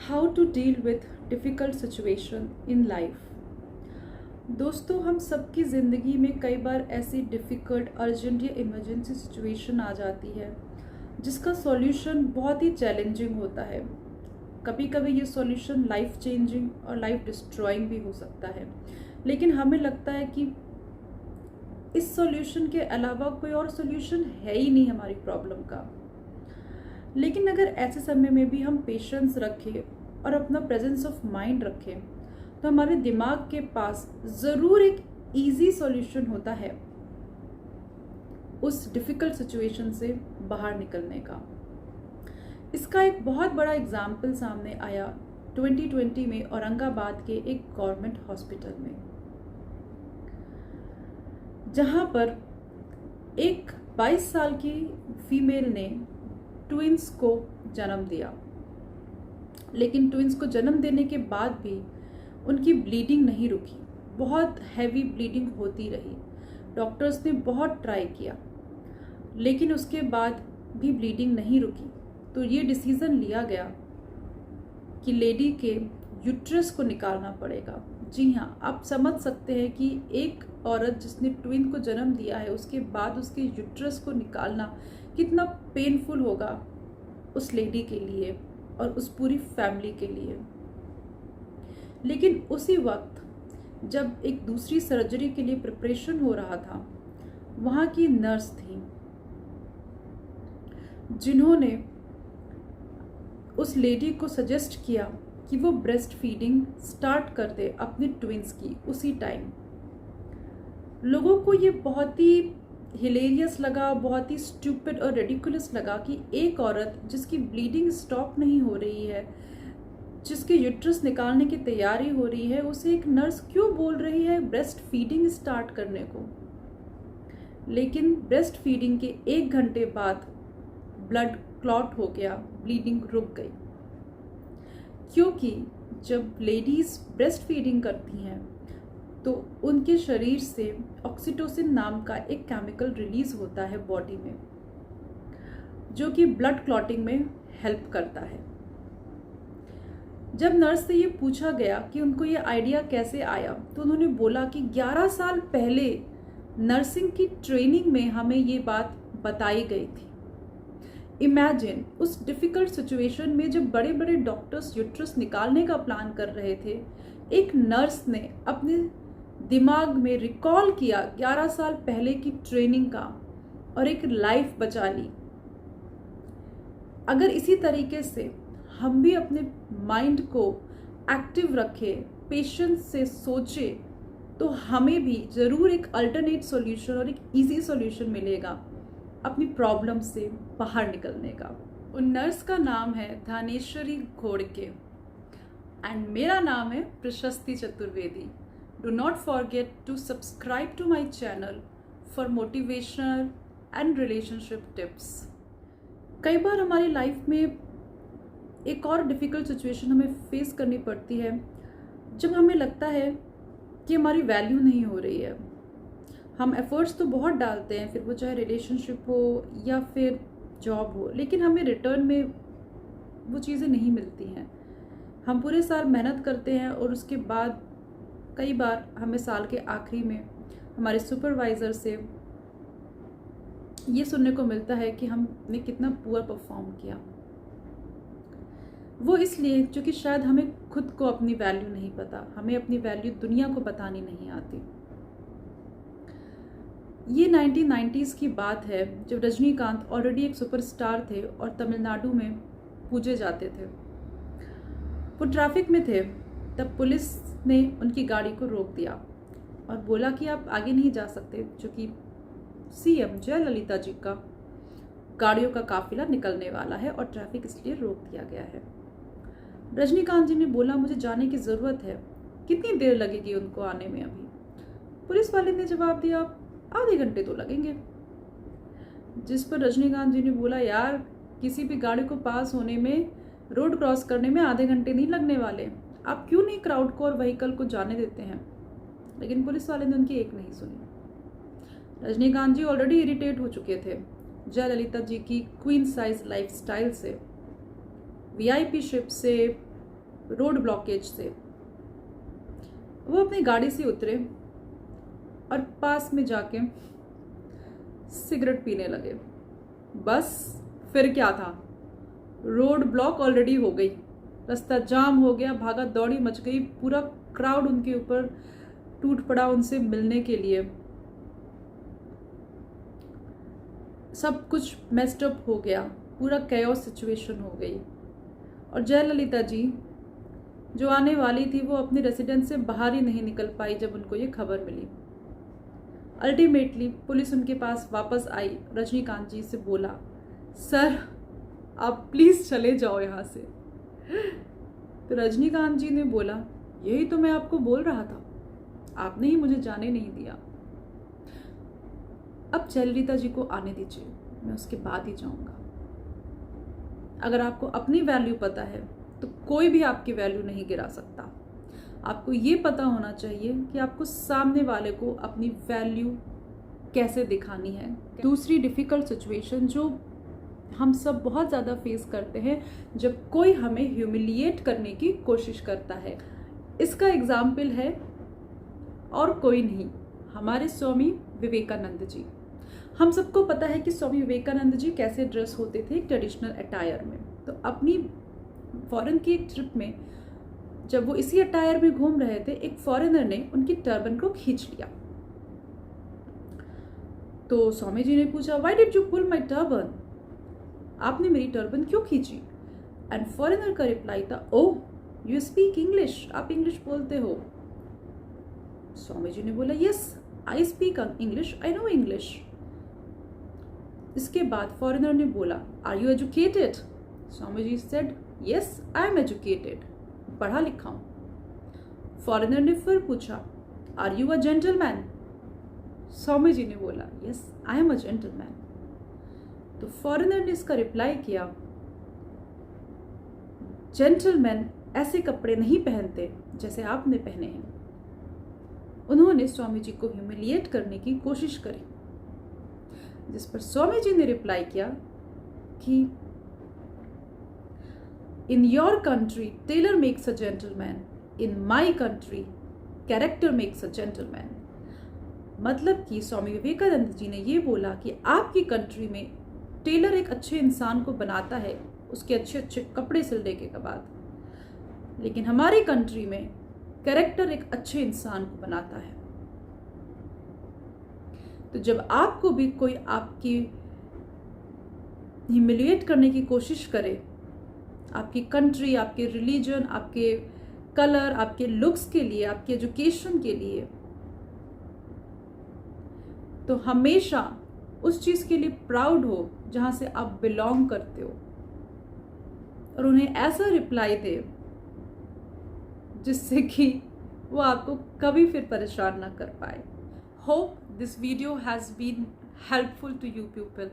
How to deal with difficult situation in life. दोस्तों, हम सबकी ज़िंदगी में कई बार ऐसी डिफ़िकल्ट, अर्जेंट या इमरजेंसी सिचुएशन आ जाती है जिसका सॉल्यूशन बहुत ही चैलेंजिंग होता है। कभी कभी ये सॉल्यूशन लाइफ चेंजिंग और लाइफ डिस्ट्रॉइंग भी हो सकता है, लेकिन हमें लगता है कि इस सॉल्यूशन के अलावा कोई और सॉल्यूशन है ही नहीं हमारी प्रॉब्लम का। लेकिन अगर ऐसे समय में भी हम पेशेंस रखें और अपना प्रेजेंस ऑफ माइंड रखें तो हमारे दिमाग के पास ज़रूर एक इजी सॉल्यूशन होता है उस डिफ़िकल्ट सिचुएशन से बाहर निकलने का। इसका एक बहुत बड़ा एग्जाम्पल सामने आया 2020 में औरंगाबाद के एक गवर्नमेंट हॉस्पिटल में, जहां पर एक 22 साल की फीमेल ने ट्विंस को जन्म दिया। लेकिन ट्विंस को जन्म देने के बाद भी उनकी ब्लीडिंग नहीं रुकी, बहुत हैवी ब्लीडिंग होती रही। डॉक्टर्स ने बहुत ट्राई किया, लेकिन उसके बाद भी ब्लीडिंग नहीं रुकी। तो ये डिसीज़न लिया गया कि लेडी के यूट्रस को निकालना पड़ेगा। जी हाँ, आप समझ सकते हैं कि एक औरत जिसने ट्विन को जन्म दिया है, उसके बाद उसके यूट्रस को निकालना कितना पेनफुल होगा उस लेडी के लिए और उस पूरी फैमिली के लिए। लेकिन उसी वक्त जब एक दूसरी सर्जरी के लिए प्रिपरेशन हो रहा था, वहाँ की नर्स थी जिन्होंने उस लेडी को सजेस्ट किया कि वो ब्रेस्ट फीडिंग स्टार्ट कर दे अपने ट्विंस की उसी टाइम। लोगों को ये बहुत ही हिलेरियस लगा, बहुत ही स्टूपिड और रेडिकुलस लगा कि एक औरत जिसकी ब्लीडिंग स्टॉप नहीं हो रही है, जिसके यूट्रस निकालने की तैयारी हो रही है, उसे एक नर्स क्यों बोल रही है ब्रेस्ट फीडिंग स्टार्ट करने को। लेकिन ब्रेस्ट फीडिंग के 1 घंटे बाद ब्लड क्लॉट हो गया, ब्लीडिंग रुक गई। क्योंकि जब लेडीज ब्रेस्ट फीडिंग करती हैं तो उनके शरीर से ऑक्सीटोसिन नाम का एक केमिकल रिलीज होता है बॉडी में, जो कि ब्लड क्लॉटिंग में हेल्प करता है। जब नर्स से ये पूछा गया कि उनको ये आइडिया कैसे आया, तो उन्होंने बोला कि 11 साल पहले नर्सिंग की ट्रेनिंग में हमें ये बात बताई गई थी। इमेजिन, उस डिफ़िकल्ट सिचुएशन में जब बड़े बड़े डॉक्टर्स यूट्रस निकालने का प्लान कर रहे थे, एक नर्स ने अपने दिमाग में रिकॉल किया 11 साल पहले की ट्रेनिंग का और एक लाइफ बचा ली। अगर इसी तरीके से हम भी अपने माइंड को एक्टिव रखें, पेशेंस से सोचें, तो हमें भी ज़रूर एक अल्टरनेट सॉल्यूशन और एक इजी सॉल्यूशन मिलेगा अपनी प्रॉब्लम से बाहर निकलने का। उन नर्स का नाम है धानेश्वरी घोड़के एंड मेरा नाम है प्रशस्ति Chaturvedi. Do not forget to subscribe to my channel for motivational and relationship tips. कई बार हमारी लाइफ में एक और डिफ़िकल्ट सिचुएशन हमें फेस करनी पड़ती है जब हमें लगता है कि हमारी वैल्यू नहीं हो रही है। हम एफर्ट्स तो बहुत डालते हैं, फिर वो चाहे रिलेशनशिप हो या फिर जॉब हो, लेकिन हमें रिटर्न में वो चीज़ें नहीं मिलती हैं। हम पूरे साल मेहनत करते हैं और उसके बाद कई बार हमें साल के आखिरी में हमारे सुपरवाइज़र से ये सुनने को मिलता है कि हमने कितना पुअर परफॉर्म किया। वो इसलिए क्योंकि शायद हमें खुद को अपनी वैल्यू नहीं पता, हमें अपनी वैल्यू दुनिया को बतानी नहीं आती। ये 1990s की बात है, जब रजनीकांत ऑलरेडी एक सुपरस्टार थे और तमिलनाडु में पूजे जाते थे। वो ट्रैफिक में थे, तब पुलिस ने उनकी गाड़ी को रोक दिया और बोला कि आप आगे नहीं जा सकते, क्योंकि सीएम जयललिता जी का गाड़ियों का काफिला निकलने वाला है और ट्रैफिक इसलिए रोक दिया गया है। रजनीकांत जी ने बोला, मुझे जाने की ज़रूरत है, कितनी देर लगेगी उनको आने में? अभी पुलिस वाले ने जवाब दिया, आधे घंटे तो लगेंगे। जिस पर रजनीकांत जी ने बोला, यार किसी भी गाड़ी को पास होने में, रोड क्रॉस करने में आधे घंटे नहीं लगने वाले, आप क्यों नहीं क्राउड को और व्हीकल को जाने देते हैं? लेकिन पुलिस वाले ने उनकी एक नहीं सुनी। रजनीकांत जी ऑलरेडी इरिटेट हो चुके थे जयललिता जी की क्वीन साइज लाइफस्टाइल से, वीआईपी शिप से, रोड ब्लॉकेज से। वो अपनी गाड़ी से उतरे और पास में जाके सिगरेट पीने लगे। बस फिर क्या था, रोड ब्लॉक ऑलरेडी हो गई, रास्ता जाम हो गया, भागा दौड़ी मच गई, पूरा क्राउड उनके ऊपर टूट पड़ा उनसे मिलने के लिए। सब कुछ मेस्ड अप हो गया, पूरा कैओस सिचुएशन हो गई। और जयललिता जी जो आने वाली थी वो अपने रेसिडेंस से बाहर ही नहीं निकल पाई जब उनको ये खबर मिली। अल्टीमेटली पुलिस उनके पास वापस आई, रजनीकांत जी से बोला, सर आप प्लीज चले जाओ यहाँ से। तो रजनीकांत जी ने बोला, यही तो मैं आपको बोल रहा था, आपने ही मुझे जाने नहीं दिया। अब जयललिता जी को आने दीजिए, मैं उसके बाद ही जाऊंगा। अगर आपको अपनी वैल्यू पता है तो कोई भी आपकी वैल्यू नहीं गिरा सकता। आपको ये पता होना चाहिए कि आपको सामने वाले को अपनी वैल्यू कैसे दिखानी है। दूसरी डिफ़िकल्ट सिचुएशन जो हम सब बहुत ज़्यादा फेस करते हैं, जब कोई हमें ह्यूमिलिएट करने की कोशिश करता है। इसका एग्जाम्पल है और कोई नहीं, हमारे स्वामी विवेकानंद जी। हम सबको पता है कि स्वामी विवेकानंद जी कैसे ड्रेस होते थे ट्रेडिशनल अटायर में। तो अपनी फॉरेन की एक ट्रिप में जब वो इसी अटायर में घूम रहे थे, एक फॉरेनर ने उनकी टर्बन को खींच लिया। तो स्वामी जी ने पूछा, why did you pull my turban? आपने मेरी टर्बन क्यों खींची? एंड फॉरेनर का रिप्लाई था, ओह यू स्पीक इंग्लिश, आप इंग्लिश बोलते हो। स्वामी जी ने बोला, yes I speak English, I know English. इसके बाद फॉरेनर ने बोला, are you educated? Swami ji said, yes I am educated, पढ़ा लिखा हूं। फॉरेनर ने फिर पूछा, are you a gentleman? Swami ji ने बोला, yes I am a gentleman. तो फॉरेनर ने इसका रिप्लाई किया, जेंटलमैन ऐसे कपड़े नहीं पहनते जैसे आपने पहने हैं। उन्होंने स्वामी जी को ह्यूमिलिएट करने की कोशिश करी, जिस पर स्वामी जी ने रिप्लाई किया कि in your country tailor makes a gentleman, in my country character makes a gentleman. मतलब कि स्वामी विवेकानंद जी ने ये बोला कि आपकी कंट्री में टेलर एक अच्छे इंसान को बनाता है उसके अच्छे अच्छे कपड़े सिलने के बाद, लेकिन हमारी कंट्री में कैरेक्टर एक अच्छे इंसान को बनाता है। तो जब आपको भी कोई आपकी ह्यूमिलिएट करने की कोशिश करे, आपकी कंट्री, आपके रिलीजन, आपके कलर, आपके लुक्स के लिए, आपके एजुकेशन के लिए, तो हमेशा उस चीज के लिए प्राउड हो जहां से आप बिलोंग करते हो, और उन्हें ऐसा रिप्लाई दे जिससे कि वो आपको कभी फिर परेशान ना कर पाए। Hope this video has been helpful to you people.